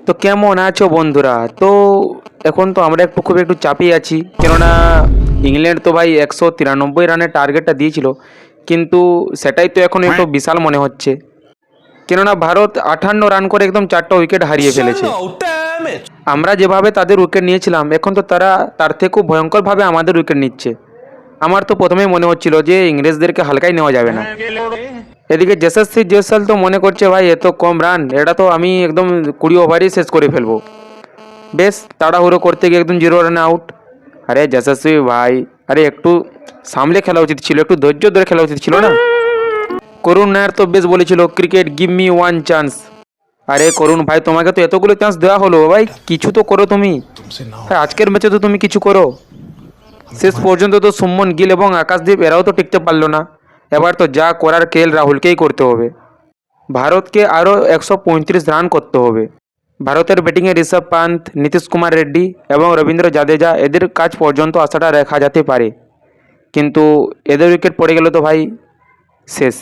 তো কেমন আছো বন্ধুরা? তো এখন তো আমরা খুব একটু চাপে আছি, কেননা ইংল্যান্ড তো ভাই 193 রানের টার্গেটটা দিয়েছিল, কিন্তু সেটাই তো এখন একটু বিশাল মনে হচ্ছে, কেননা ভারত 58 রান করে একদম 4টা উইকেট হারিয়ে ফেলেছে। আমরা যেভাবে তাদের উইকেট নিয়েছিলাম, এখন তো তারা তার থেকেও ভয়ঙ্করভাবে আমাদের উইকেট নিচ্ছে। আমার তো প্রথমেই মনে হচ্ছিল যে ইংরেজদেরকে হালকাই নেওয়া যাবে না। এদিকে যশস্বী জয়সওয়াল তো মনে করছে ভাই এত কম রান, এটা তো আমি একদম 20 ওভারেই শেষ করে ফেলবো। বেশ তাড়াহুড়ো করতে গিয়ে একদম 0 রানে আউট। আরে যশস্বী ভাই, আরে একটু সামলে খেলা উচিত ছিল, একটু ধৈর্য ধরে খেলা উচিত ছিল না? করুণ নায়ার তো বেশ বলেছিল, cricket give me one chance. আরে করুণ ভাই, তোমাকে তো এতগুলো চান্স দেওয়া হলো, ভাই কিছু তো করো তুমি। ভাই, আজকের ম্যাচে তো তুমি কিছু করো। শেষ পর্যন্ত তো সুমন গিল এবং আকাশদীপ এরাও তো টিকতে পারলো না। এবার তো যা করার কেএল রাহুলকেই করতে হবে। ভারতকে আরও 135 রান করতে হবে। ভারতের ব্যাটিংয়ে ঋষভ পান্ত, নীতিশ কুমার রেড্ডি এবং রবীন্দ্র জাদেজা, এদের কাজ পর্যন্ত আশাটা রাখা যেতে পারে, কিন্তু এদের উইকেট পড়ে গেলে তো ভাই শেষ।